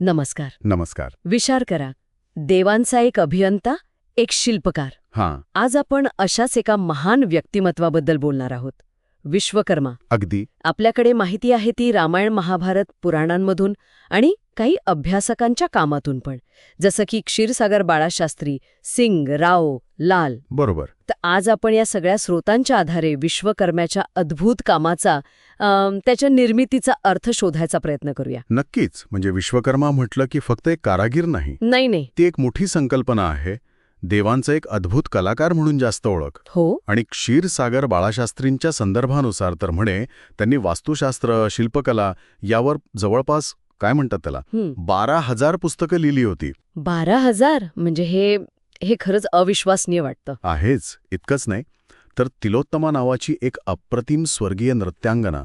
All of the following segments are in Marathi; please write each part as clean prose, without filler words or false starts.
नमस्कार. नमस्कार. विचार करा, देवांचा एक अभियंता, एक शिल्पकार. हां, आज आपण अशाच एका महान व्यक्तिमत्वाबद्दल बोलणार आहोत. विश्वकर्मा. अगदी. आपल्याकडे माहिती आहे ती रामायण महाभारत पुराणांमधून आणि काही अभ्यासकांच्या कामातून पण, जसं की क्षीरसागर बाळाशास्त्री, सिंग, राव, लाल. बरोबर. तर आज आपण या सगळ्या स्रोतांच्या आधारे विश्वकर्म्याच्या अद्भुत कामाचा, त्याच्या निर्मितीचा अर्थ शोधायचा प्रयत्न करूया. नक्कीच. म्हणजे विश्वकर्मा म्हटलं की फक्त एक कारागीर नाही, नाही. ती एक मोठी संकल्पना आहे. देवांचा एक अद्भुत कलाकार म्हणून जास्त ओळख. हो. आणि क्षीरसागर बाळाशास्त्रींच्या संदर्भानुसार तर म्हणे त्यांनी वास्तुशास्त्र, शिल्पकला यावर जवळपास काय म्हणतात त्याला 12,000 पुस्तकं लिहिली होती. 12,000 म्हणजे हे खरंच अविश्वसनीय वाटतं. आहेच. इतकंच नाही तर तिलोत्तमा नावाची एक अप्रतिम स्वर्गीय नृत्यांगना,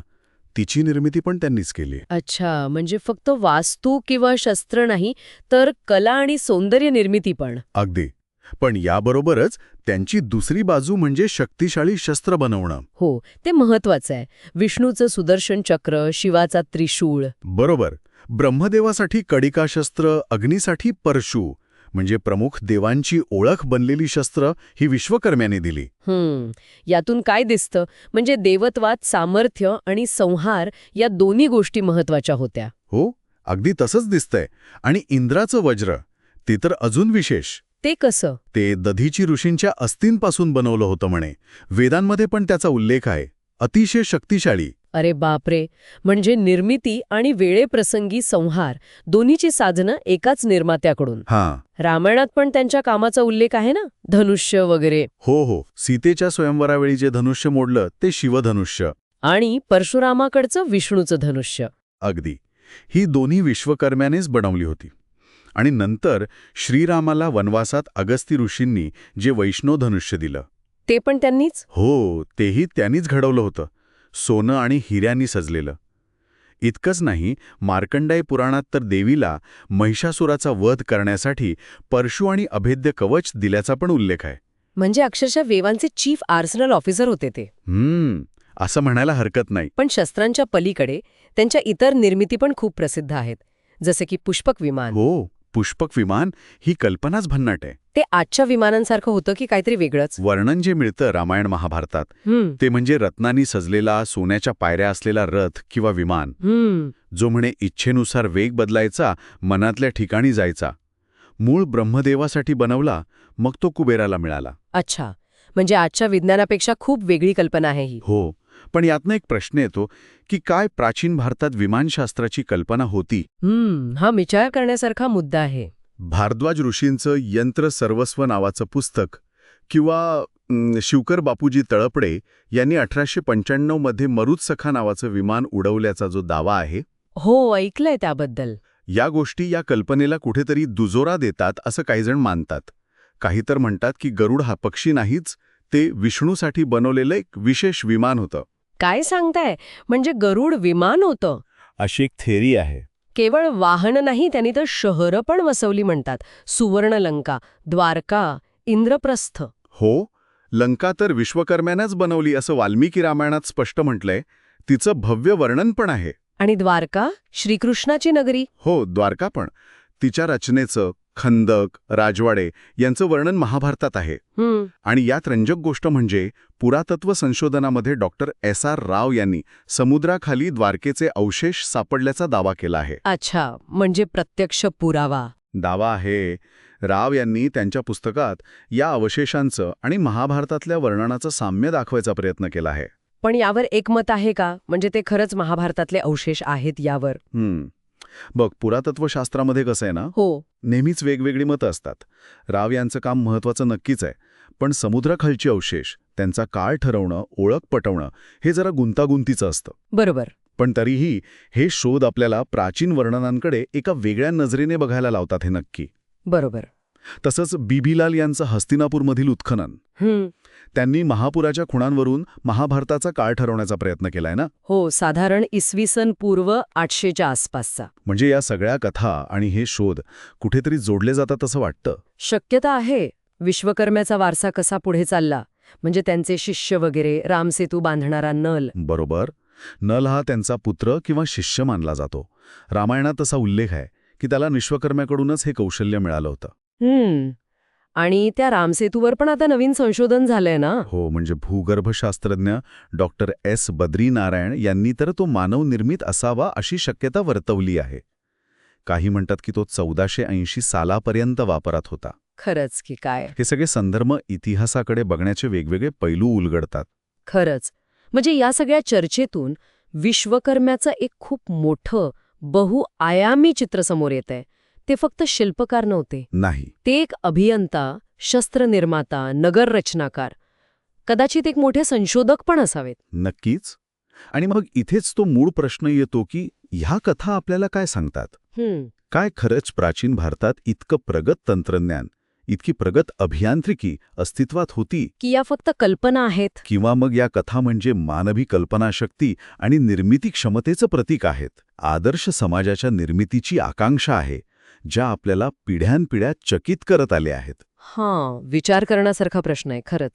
तिची निर्मिती पण त्यांनीच केली. अच्छा, म्हणजे फक्त वास्तू किंवा शस्त्र नाही, तर कला आणि सौंदर्य निर्मिती पण. अगदी. पण याबरोबरच त्यांची दुसरी बाजू म्हणजे शक्तिशाली शस्त्र बनवणं. हो, ते महत्वाचं आहे. विष्णूचं सुदर्शन चक्र, शिवाचा त्रिशूळ. बरोबर. ब्रह्मदेवासाठी कडिकाशस्त्र, अग्नीसाठी परशू, म्हणजे प्रमुख देवांची ओळख बनलेली शस्त्र ही विश्वकर्म्याने दिली. यातून काय दिसतं, म्हणजे देवत्वात सामर्थ्य आणि संहार या दोन्ही गोष्टी महत्वाच्या होत्या. हो, अगदी तसंच दिसतंय. आणि इंद्राचं वज्र, ते तर अजून विशेष. ते कसं? ते दधीची ऋषींच्या अस्थींपासून बनवलं होतं म्हणे. वेदांमध्ये पण त्याचा उल्लेख आहे. अतिशय शक्तिशाली. अरे बापरे, म्हणजे निर्मिती आणि वेळेप्रसंगी संहार दोन्हीची साधनं एकाच निर्मात्याकडून. हां. रामायणात पण त्यांच्या कामाचा उल्लेख आहे ना, धनुष्य वगैरे. हो. सीतेच्या स्वयंवरावेळी जे धनुष्य मोडलं ते शिवधनुष्य. आणि परशुरामाकडचं विष्णूचं धनुष्य. अगदी. ही दोन्ही विश्वकर्म्यानेच बनवली होती. आणि नंतर श्रीरामाला वनवासात अगस्ती ऋषींनी जे वैष्णव धनुष्य दिलं, ते पण त्यांनीच. हो, तेही त्यांनीच घडवलं होतं. सोनं आणि हिऱ्यांनी सजलेलं. इतकंच नाही, मार्कंडेय पुराणात तर देवीला महिषासुराचा वध करण्यासाठी परशु आणि अभेद्य कवच दिल्याचा पण उल्लेख आहे. म्हणजे अक्षरशः वेवांचे चीफ आर्सनल ऑफिसर होते ते. असं म्हणायला हरकत नाही. पण शस्त्रांच्या पलीकडे त्यांच्या इतर निर्मिती पण खूप प्रसिद्ध आहेत, जसे की पुष्पक विमान. हो, पुष्पक विमान ही कल्पनाच भन्नाट आहे. ते आजच्या विमानांसारखं होतं की काहीतरी वेगळंच? वर्णन जे मिळतं रामायण महाभारतात ते म्हणजे रत्नांनी सजलेला, सोन्याच्या पायऱ्या असलेला रथ किंवा विमान, जो म्हणे इच्छेनुसार वेग बदलायचा, मनातल्या ठिकाणी जायचा. मूळ ब्रह्मदेवासाठी बनवला, मग तो कुबेराला मिळाला. अच्छा, म्हणजे आजच्या विज्ञानापेक्षा खूप वेगळी कल्पना आहे ही. हो, पण यातनं एक प्रश्न येतो की काय प्राचीन भारतात विमानशास्त्राची कल्पना होती? हा विचार करण्यासारखा मुद्दा आहे. भारद्वाज ऋषींचं यंत्र सर्वस्व नावाचं पुस्तक किंवा शिवकर बापूजी तळपडे यांनी 1895 मध्ये मरुत्सखा नावाचं विमान उडवल्याचा जो दावा आहे, हो, ऐकलंय त्याबद्दल. या गोष्टी या कल्पनेला कुठेतरी दुजोरा देतात असं काहीजण मानतात. काही तर म्हणतात की गरुड हा पक्षी नाहीच, ते विष्णूसाठी बनवलेलं एक विशेष विमान होतं. काय सांगताय, म्हणजे गरुड विमान होतं? अशी एक थेअरी आहे. केवळ वाहन नाही, त्यांनी तर शहरं पण वसवली म्हणतात. सुवर्णलंका, द्वारका, इंद्रप्रस्थ. हो, लंका तर विश्वकर्म्यानंच बनवली असं वाल्मिकी रामायणात स्पष्ट म्हटलंय. तिचं भव्य वर्णन पण आहे. आणि द्वारका, श्रीकृष्णाची नगरी. हो, द्वारका पण. तिच्या रचनेचं, खंदक, राजवाडे यांचं वर्णन महाभारतात आहे. आणि यात रंजक गोष्ट म्हणजे पुरातत्व संशोधनामध्ये डॉक्टर S.R. राव यांनी समुद्राखाली द्वारकेचे अवशेष सापडल्याचा दावा केला आहे. अच्छा, म्हणजे प्रत्यक्ष पुरावा. दावा आहे. राव यांनी त्यांच्या पुस्तकात या अवशेषांचं आणि महाभारतातल्या वर्णनाचं साम्य दाखवायचा प्रयत्न केला आहे. पण यावर एकमत आहे का, म्हणजे ते खरंच महाभारतातले अवशेष आहेत यावर? बघ, पुरातत्वशास्त्रामध्ये कसं आहे ना, हो, नेहमीच वेगवेगळी मतं असतात. राव यांचं काम महत्त्वाचं नक्कीच आहे, पण समुद्राखालचे अवशेष, त्यांचा काळ ठरवणं, ओळख पटवणं हे जरा गुंतागुंतीचं असतं. बरोबर. पण तरीही हे शोध आपल्याला प्राचीन वर्णनांकडे एका वेगळ्या नजरेने बघायला लावतात, हे नक्की. बरोबर. तसंच बीबीलाल यांचं हस्तिनापूरमधील उत्खनन, त्यांनी महापुराच्या खुणांवरून महाभारताचा काळ ठरवण्याचा प्रयत्न केलाय ना. हो, साधारण इसवी पूर्व 800च्या आसपासचा. म्हणजे या सगळ्या कथा आणि हे शोध कुठेतरी जोडले जातात असं वाटतं. शक्यता आहे. विश्वकर्म्याचा वारसा कसा पुढे चालला, म्हणजे त्यांचे शिष्य वगैरे, रामसेतू बांधणारा नल. बरोबर. नल हा त्यांचा पुत्र किंवा शिष्य मानला जातो. रामायणात तसा उल्लेख आहे की त्याला विश्वकर्म्याकडूनच हे कौशल्य मिळालं होतं. आणि त्या रामसेतूवर पण आता नवीन संशोधन झालंय ना? हो, म्हणजे भूगर्भशास्त्रज्ञ डॉक्टर एस बद्रीनारायण यांनी तर तो मानवनिर्मित असावा अशी शक्यता वर्तवली आहे. काही म्हणतात की तो 1480 सालापर्यंत वापरात होता. खरंच की काय? हे सगळे संदर्भ इतिहासाकडे बघण्याचे वेगवेगळे पैलू उलगडतात. खरंच. म्हणजे या सगळ्या चर्चेतून विश्वकर्म्याचं एक खूप मोठं, बहुआयामी चित्र समोर येतंय. ते फक्त शिल्पकार नव्हते. नाही. ते एक अभियंता, शस्त्रनिर्माता, नगररचनाकार, कदाचित एक मोठे संशोधक पण असावेत. नक्कीच. आणि मग इथेच तो मूळ प्रश्न येतो की ह्या कथा आपल्याला काय सांगतात? काय खरंच प्राचीन भारतात इतकं प्रगत तंत्रज्ञान, इतकी प्रगत अभियांत्रिकी अस्तित्वात होती? की या फक्त कल्पना आहेत? किंवा मग या कथा म्हणजे मानवी कल्पनाशक्ती आणि निर्मिती क्षमतेचं प्रतीक आहेत? आदर्श समाजाच्या निर्मितीची आकांक्षा आहे, ज्या आपल्याला पिढ्यानपिढ्या चकित करत आल्या आहेत. विचार करण्यासारखा प्रश्न आहे खरंच.